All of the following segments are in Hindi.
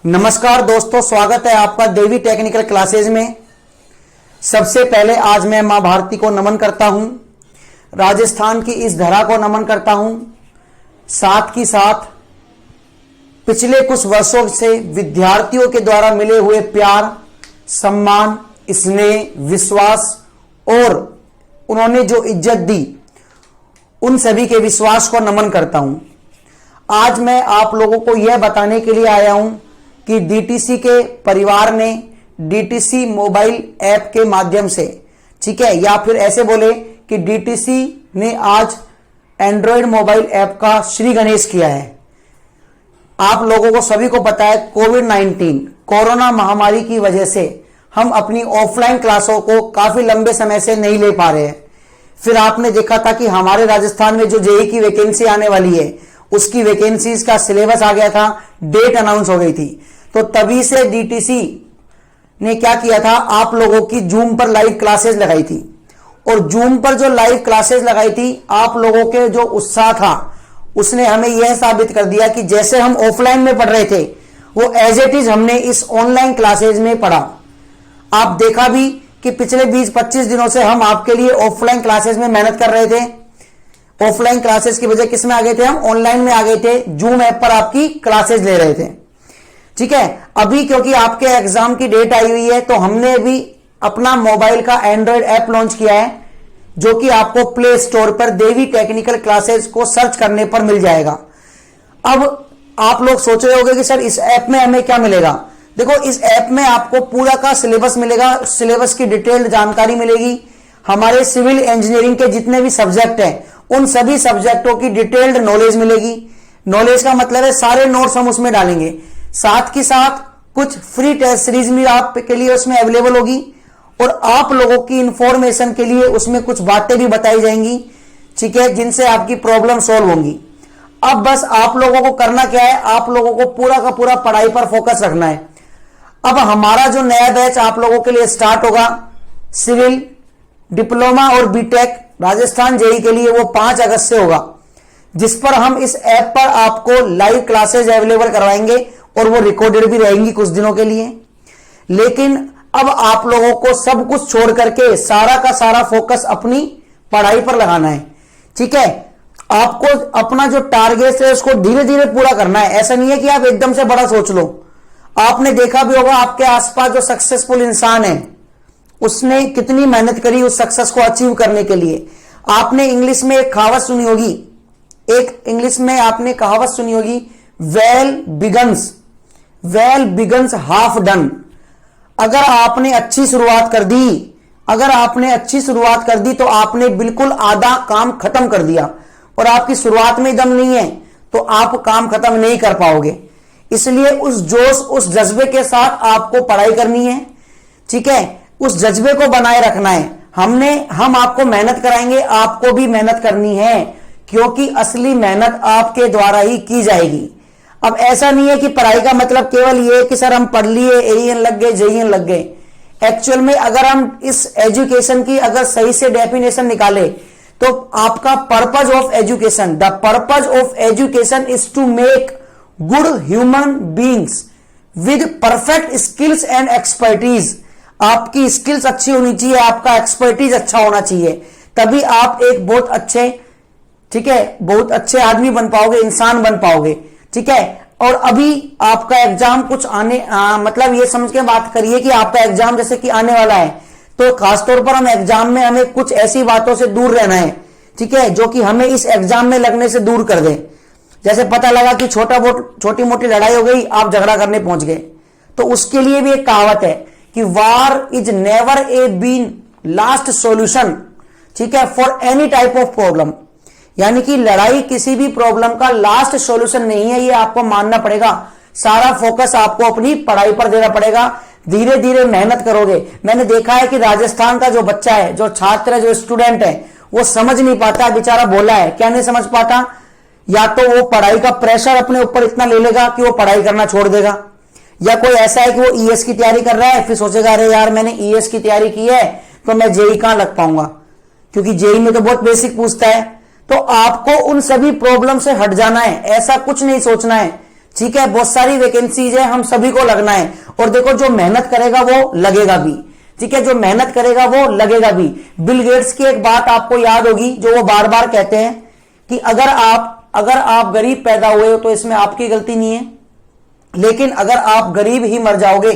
नमस्कार दोस्तों, स्वागत है आपका देवी टेक्निकल क्लासेज में। सबसे पहले आज मैं मां भारती को नमन करता हूं, राजस्थान की इस धरा को नमन करता हूं। साथ ही साथ पिछले कुछ वर्षों से विद्यार्थियों के द्वारा मिले हुए प्यार, सम्मान, स्नेह, विश्वास और उन्होंने जो इज्जत दी, उन सभी के विश्वास को नमन करता हूं। आज मैं आप लोगों को यह बताने के लिए आया हूं कि डीटीसी के परिवार ने डीटीसी मोबाइल ऐप के माध्यम से, ठीक है, या फिर ऐसे बोले कि डीटीसी ने आज एंड्रॉयड मोबाइल ऐप का श्री गणेश किया है। आप लोगों को सभी को पता है कोविड-19 कोरोना महामारी की वजह से हम अपनी ऑफलाइन क्लासों को काफी लंबे समय से नहीं ले पा रहे हैं। फिर आपने देखा था कि हमारे राजस्थान में जो जेईई की वैकेंसी आने वाली है, उसकी वैकेंसीज का सिलेबस आ गया था, डेट अनाउंस हो गई थी। तो तभी से डीटीसी ने क्या किया था, आप लोगों की जूम पर लाइव क्लासेस लगाई थी। और जूम पर जो लाइव क्लासेस लगाई थी, आप लोगों के जो उत्साह था उसने हमें यह साबित कर दिया कि जैसे हम ऑफलाइन में पढ़ रहे थे, वो एज इट इज हमने इस ऑनलाइन क्लासेज में पढ़ा। आप देखा भी कि पिछले 20-25 दिनों से हम आपके लिए ऑफलाइन क्लासेस में मेहनत कर रहे थे। ऑफलाइन क्लासेस की वजह किस में आ गए थे, हम ऑनलाइन में आ गए थे, जूम ऐप पर आपकी क्लासेस ले रहे थे। ठीक है, अभी क्योंकि आपके एग्जाम की डेट आई हुई है, तो हमने भी अपना मोबाइल का एंड्रॉयड ऐप लॉन्च किया है, जो कि आपको प्ले स्टोर पर देवी टेक्निकल क्लासेस को सर्च करने पर मिल जाएगा। अब आप लोग सोच रहे होंगे कि सर इस ऐप में हमें क्या मिलेगा। देखो, इस ऐप में आपको पूरा का सिलेबस मिलेगा, सिलेबस की डिटेल्ड जानकारी मिलेगी। हमारे सिविल इंजीनियरिंग के जितने भी सब्जेक्ट हैं, उन सभी सब्जेक्टों की डिटेल्ड नॉलेज मिलेगी। नॉलेज का मतलब है सारे नोट्स हम उसमें डालेंगे। साथ ही साथ कुछ फ्री टेस्ट सीरीज भी आपके लिए उसमें अवेलेबल होगी, और आप लोगों की इंफॉर्मेशन के लिए उसमें कुछ बातें भी बताई जाएंगी, ठीक है, जिनसे आपकी प्रॉब्लम सॉल्व होंगी। अब बस आप लोगों को करना क्या है, आप लोगों को पूरा का पूरा पढ़ाई पर फोकस रखना है। अब हमारा जो नया बैच आप लोगों के लिए स्टार्ट होगा, सिविल, डिप्लोमा और बीटेक राजस्थान जेईई के लिए, वो 5 अगस्त से होगा, जिस पर हम इस ऐप पर आपको लाइव क्लासेस अवेलेबल करवाएंगे और वो रिकॉर्डेड भी रहेंगी कुछ दिनों के लिए। लेकिन अब आप लोगों को सब कुछ छोड़ करके सारा का सारा फोकस अपनी पढ़ाई पर लगाना है। ठीक है, आपको अपना जो टारगेट है उसको धीरे धीरे पूरा करना है। ऐसा नहीं है कि आप एकदम से बड़ा सोच लो। आपने देखा भी होगा आपके आसपास जो सक्सेसफुल इंसान है, उसने कितनी मेहनत करी उस सक्सेस को अचीव करने के लिए। आपने इंग्लिश में एक कहावत सुनी होगी, वेल बिगन्स हाफ डन। अगर आपने अच्छी शुरुआत कर दी, तो आपने बिल्कुल आधा काम खत्म कर दिया। और आपकी शुरुआत में दम नहीं है तो आप काम खत्म नहीं कर पाओगे। इसलिए उस जोश, उस जज्बे के साथ आपको पढ़ाई करनी है। ठीक है, उस जज्बे को बनाए रखना है। हम आपको मेहनत कराएंगे, आपको भी मेहनत करनी है, क्योंकि असली मेहनत आपके द्वारा ही की जाएगी। अब ऐसा नहीं है कि पढ़ाई का मतलब केवल ये कि सर हम पढ़ लिए, एईएन लग गए, जेईएन लग गए। एक्चुअल में अगर हम इस एजुकेशन की अगर सही से डेफिनेशन निकाले, तो आपका purpose of education, the purpose of education is to make good human beings with perfect skills and expertise. आपकी स्किल्स अच्छी होनी चाहिए, आपका एक्सपर्टीज अच्छा होना चाहिए, तभी आप एक बहुत अच्छे, ठीक है, बहुत अच्छे आदमी बन पाओगे, इंसान बन पाओगे। ठीक है, और अभी आपका एग्जाम कुछ मतलब ये समझ के बात करिए कि आपका एग्जाम जैसे कि आने वाला है, तो खासतौर पर हम एग्जाम में हमें कुछ ऐसी बातों से दूर रहना है, ठीक है, जो कि हमें इस एग्जाम में लगने से दूर कर दे। जैसे पता लगा कि छोटी मोटी लड़ाई हो गई, आप झगड़ा करने पहुंच गए, तो उसके लिए भी एक कहावत है कि war is never a been last solution, ठीक है, for any type of problem. यानी कि लड़ाई किसी भी प्रॉब्लम का लास्ट सॉल्यूशन नहीं है, ये आपको मानना पड़ेगा। सारा फोकस आपको अपनी पढ़ाई पर देना पड़ेगा। धीरे धीरे मेहनत करोगे। मैंने देखा है कि राजस्थान का जो बच्चा है, जो छात्र है, जो स्टूडेंट है, वो समझ नहीं पाता, बेचारा भोला है। क्या नहीं समझ पाता? या तो वो पढ़ाई का प्रेशर अपने ऊपर इतना ले लेगा कि वो पढ़ाई करना छोड़ देगा, या कोई ऐसा है कि वो ईएस की तैयारी कर रहा है, फिर सोचेगा अरे यार मैंने ईएस की तैयारी की है तो मैं जेईई कहां लग पाऊंगा, क्योंकि जेईई में तो बहुत बेसिक पूछता है। तो आपको उन सभी प्रॉब्लम से हट जाना है, ऐसा कुछ नहीं सोचना है। ठीक है, बहुत सारी वैकेंसीज है, हम सभी को लगना है। और देखो जो मेहनत करेगा वो लगेगा भी, ठीक है, जो मेहनत करेगा वो लगेगा भी। बिल गेट्स की एक बात आपको याद होगी जो वो बार बार कहते हैं कि अगर आप गरीब पैदा हुए हो तो इसमें आपकी गलती नहीं है, लेकिन अगर आप गरीब ही मर जाओगे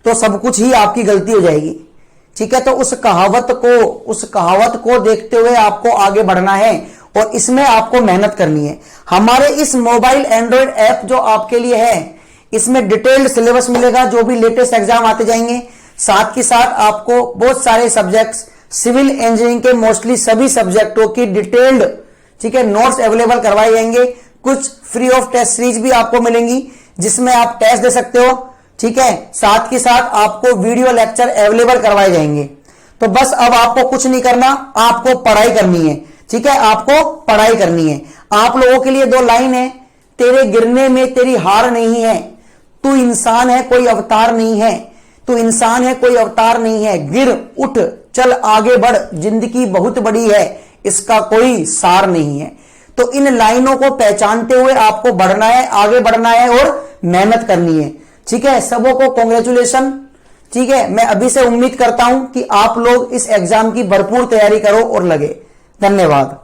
तो सब कुछ ही आपकी गलती हो जाएगी। ठीक है, तो उस कहावत को देखते हुए आपको आगे बढ़ना है और इसमें आपको मेहनत करनी है। हमारे इस मोबाइल एंड्रॉइड ऐप जो आपके लिए है, इसमें डिटेल्ड सिलेबस मिलेगा, जो भी लेटेस्ट एग्जाम आते जाएंगे। साथ ही साथ आपको बहुत सारे सब्जेक्ट्स, सिविल इंजीनियरिंग के मोस्टली सभी सब्जेक्टों की डिटेल्ड, ठीक है, नोट्स अवेलेबल करवाए जाएंगे। कुछ फ्री ऑफ टेस्ट सीरीज भी आपको मिलेंगी जिसमें आप टेस्ट दे सकते हो। ठीक है, साथ ही साथ आपको वीडियो लेक्चर अवेलेबल करवाए जाएंगे। तो बस अब आपको कुछ नहीं करना, आपको पढ़ाई करनी है। ठीक है, आपको पढ़ाई करनी है। आप लोगों के लिए 2 लाइन है, तेरे गिरने में तेरी हार नहीं है, तू इंसान है कोई अवतार नहीं है, तू इंसान है कोई अवतार नहीं है, गिर उठ चल आगे बढ़, जिंदगी बहुत बड़ी है, इसका कोई सार नहीं है। तो इन लाइनों को पहचानते हुए आपको बढ़ना है, आगे बढ़ना है और मेहनत करनी है। ठीक है, सबों को कांग्रेचुलेशन। ठीक है, मैं अभी से उम्मीद करता हूं कि आप लोग इस एग्जाम की भरपूर तैयारी करो और लगे। धन्यवाद।